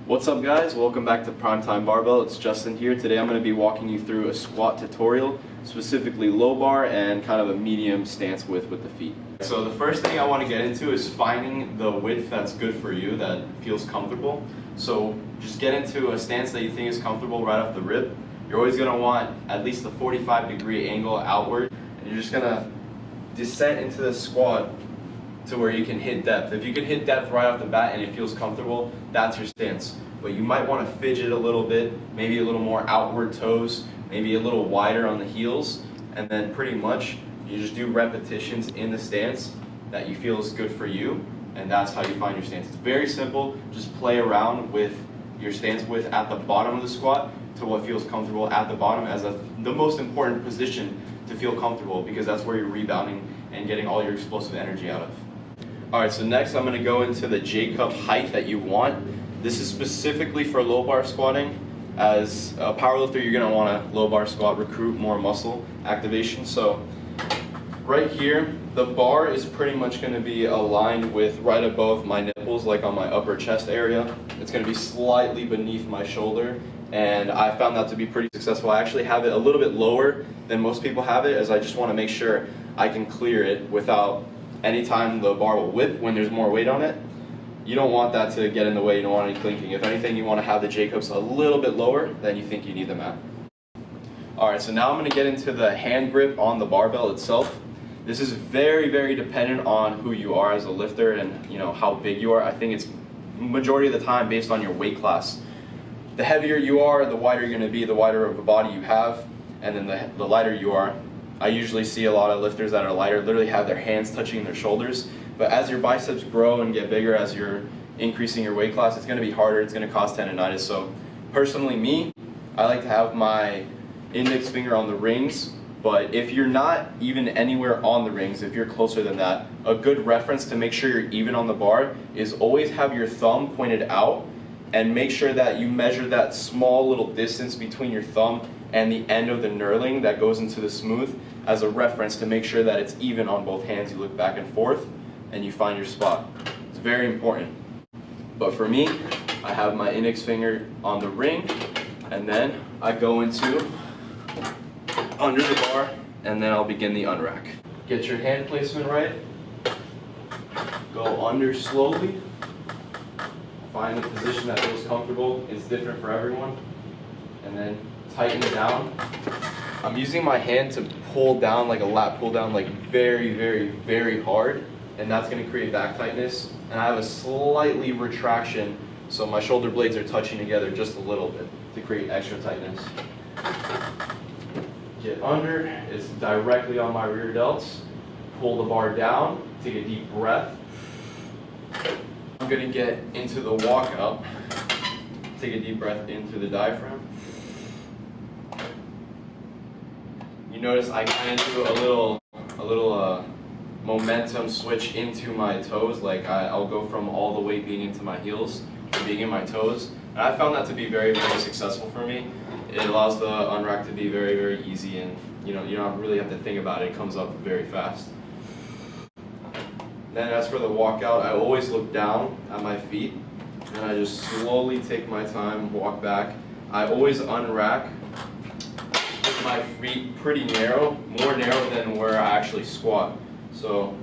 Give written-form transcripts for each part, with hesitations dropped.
What's up guys, welcome back to Primetime Barbell. It's Justin here. Today I'm going to be walking you through a squat tutorial, specifically low bar and kind of a medium stance width with the feet. So the first thing I want to get into is finding the width that's good for you, that feels comfortable. So just get into a stance that you think is comfortable right off the rip. You're always going to want at least a 45-degree angle outward, and you're just going to descend into the squat to where you can hit depth. If you can hit depth right off the bat and it feels comfortable, that's your stance. But you might want to fidget a little bit, maybe a little more outward toes, maybe a little wider on the heels, and then pretty much you just do repetitions in the stance that you feel is good for you, and that's how you find your stance. It's very simple. Just play around with your stance width at the bottom of the squat to what feels comfortable at the bottom as the most important position to feel comfortable, because that's where you're rebounding and getting all your explosive energy out of. Alright, so next I'm going to go into the J-cup height that you want. This is specifically for low bar squatting. As a powerlifter, you're going to want to low bar squat, recruit more muscle activation. So right here, the bar is pretty much going to be aligned with right above my nipples, like on my upper chest area. It's going to be slightly beneath my shoulder, and I found that to be pretty successful. I actually have it a little bit lower than most people have it, as I just want to make sure I can clear it without anytime the bar will whip when there's more weight on it. You don't want that to get in the way, you don't want any clinking. If anything, you want to have the J-cups a little bit lower than you think you need them at. Alright, so now I'm going to get into the hand grip on the barbell itself. This is very, very dependent on who you are as a lifter and how big you are. I think it's majority of the time based on your weight class. The heavier you are, the wider you're going to be, the wider of a body you have, and then the lighter you are. I usually see a lot of lifters that are lighter literally have their hands touching their shoulders, but as your biceps grow and get bigger, as you're increasing your weight class, it's going to be harder, it's going to cause tendonitis. So personally me, I like to have my index finger on the rings, but if you're not even anywhere on the rings, if you're closer than that, a good reference to make sure you're even on the bar is always have your thumb pointed out and make sure that you measure that small little distance between your thumb and the end of the knurling that goes into the smooth as a reference to make sure that it's even on both hands. You look back and forth and you find your spot. It's very important. But for me, I have my index finger on the ring, and then I go into under the bar, and then I'll begin the unrack. Get your hand placement right. Go under slowly. Find the position that feels comfortable. It's different for everyone. And then tighten it down. I'm using my hand to pull down, like a lat pull down, like very, very, very hard, and that's going to create back tightness. And I have a slightly retraction, so my shoulder blades are touching together just a little bit to create extra tightness. Get under, it's directly on my rear delts. Pull the bar down, take a deep breath. I'm going to get into the walkout. Take a deep breath into the diaphragm. You notice I kind of do a little momentum switch into my toes, like I'll go from all the weight being into my heels to being in my toes. And I found that to be very, very successful for me. It allows the unrack to be very, very easy, and you don't really have to think about it. It comes up very fast. Then as for the walkout, I always look down at my feet, and I just slowly take my time, walk back. I always unrack with my feet pretty narrow, more narrow than where I actually squat. So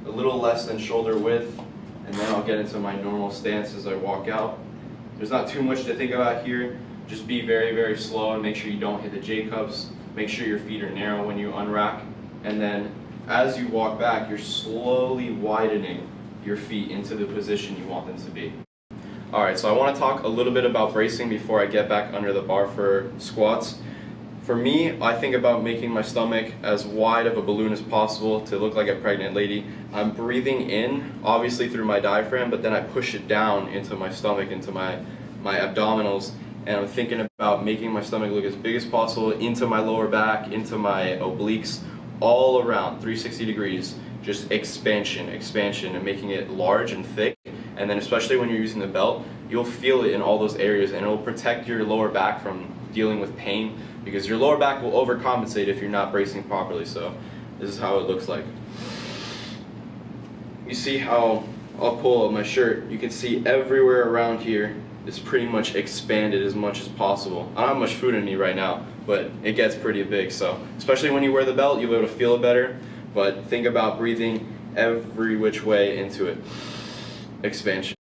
a little less than shoulder width, and then I'll get into my normal stance as I walk out. There's not too much to think about here. Just be very, very slow and make sure you don't hit the J-cups. Make sure your feet are narrow when you unrack. And then as you walk back, you're slowly widening your feet into the position you want them to be. Alright, so I want to talk a little bit about bracing before I get back under the bar for squats. For me, I think about making my stomach as wide of a balloon as possible to look like a pregnant lady. I'm breathing in, obviously through my diaphragm, but then I push it down into my stomach, into my abdominals, and I'm thinking about making my stomach look as big as possible into my lower back, into my obliques, all around 360 degrees, just expansion, and making it large and thick. And then especially when you're using the belt, you'll feel it in all those areas, and it'll protect your lower back from dealing with pain, because your lower back will overcompensate if you're not bracing properly. So this is how it looks like. You see how I'll pull up my shirt, you can see everywhere around here is pretty much expanded as much as possible. I don't have much food in me right now, but it gets pretty big, so especially when you wear the belt, you'll be able to feel it better, but think about breathing every which way into it. Expansion.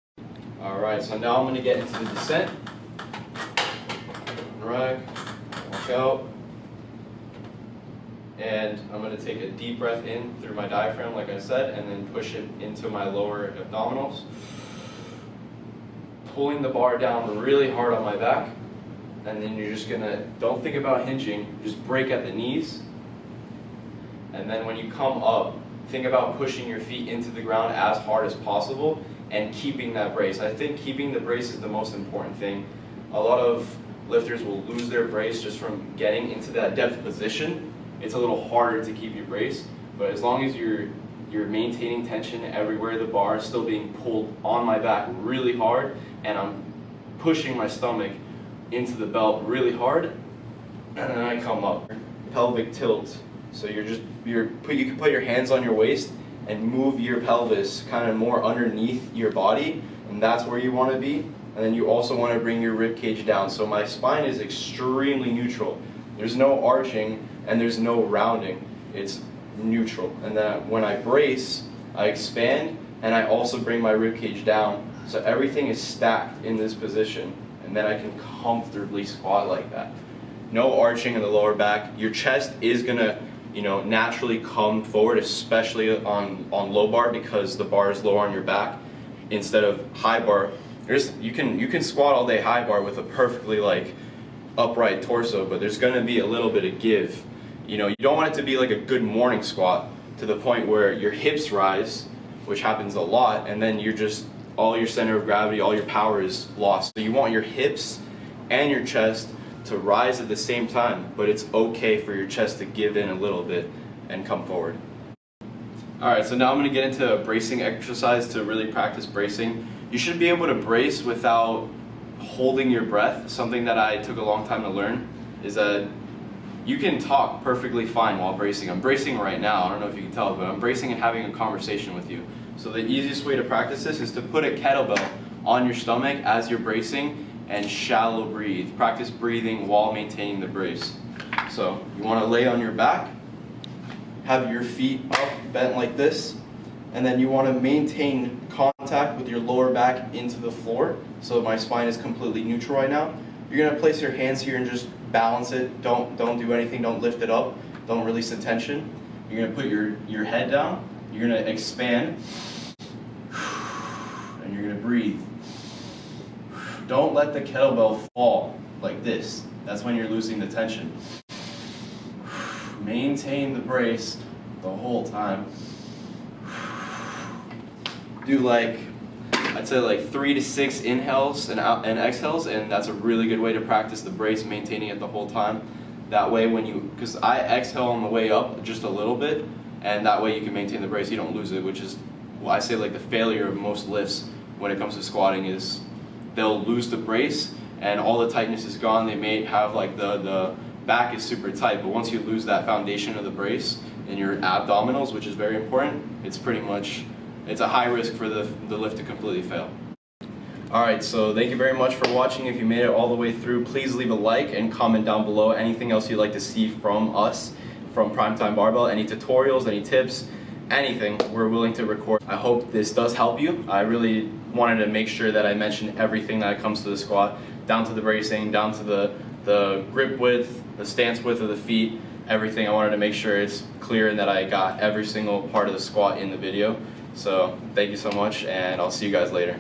Alright, so now I'm going to get into the descent. Right, walk out. And I'm going to take a deep breath in through my diaphragm, like I said, and then push it into my lower abdominals. Pulling the bar down really hard on my back. And then you're just going to, don't think about hinging, just break at the knees. And then when you come up, think about pushing your feet into the ground as hard as possible and keeping that brace. I think keeping the brace is the most important thing. A lot of lifters will lose their brace just from getting into that depth position. It's a little harder to keep your brace, but as long as you're maintaining tension everywhere, the bar is still being pulled on my back really hard, and I'm pushing my stomach into the belt really hard, and then I come up. Pelvic tilt. So you can put your hands on your waist and move your pelvis kind of more underneath your body, and that's where you want to be. And then you also want to bring your rib cage down. So my spine is extremely neutral. There's no arching and there's no rounding. It's neutral. And then when I brace, I expand and I also bring my rib cage down. So everything is stacked in this position, and then I can comfortably squat like that. No arching in the lower back. Your chest is gonna, naturally come forward, especially on low bar, because the bar is lower on your back instead of high bar. You can squat all day high bar with a perfectly upright torso, but there's gonna be a little bit of give. You don't want it to be like a good morning squat to the point where your hips rise, which happens a lot, and then all your center of gravity, all your power is lost. So you want your hips and your chest to rise at the same time, but it's okay for your chest to give in a little bit and come forward. Alright, so now I'm going to get into a bracing exercise to really practice bracing. You should be able to brace without holding your breath. Something that I took a long time to learn is that you can talk perfectly fine while bracing. I'm bracing right now, I don't know if you can tell, but I'm bracing and having a conversation with you. So the easiest way to practice this is to put a kettlebell on your stomach as you're bracing and shallow breathe. Practice breathing while maintaining the brace. So you want to lay on your back, have your feet up, bent like this, and then you want to maintain contact with your lower back into the floor. So my spine is completely neutral right now. You're going to place your hands here and just balance it. Don't do anything, don't lift it up, don't release the tension. You're going to put your head down, you're going to expand, and you're going to breathe. Don't let the kettlebell fall like this. That's when you're losing the tension. Maintain the brace the whole time. Do I'd say 3 to 6 inhales and exhales, and that's a really good way to practice the brace, maintaining it the whole time. That way because I exhale on the way up just a little bit, and that way you can maintain the brace, you don't lose it, which is, I say the failure of most lifts when it comes to squatting is they'll lose the brace and all the tightness is gone. They may have the back is super tight, but once you lose that foundation of the brace in your abdominals, which is very important, it's a high risk for the lift to completely fail. Alright, so thank you very much for watching. If you made it all the way through, please leave a like and comment down below anything else you'd like to see from us, from Primetime Barbell, any tutorials, any tips, anything we're willing to record. I hope this does help you. I really wanted to make sure that I mentioned everything that comes to the squat, down to the bracing, down to the grip width, the stance width of the feet, everything. I wanted to make sure it's clear and that I got every single part of the squat in the video. So thank you so much, and I'll see you guys later.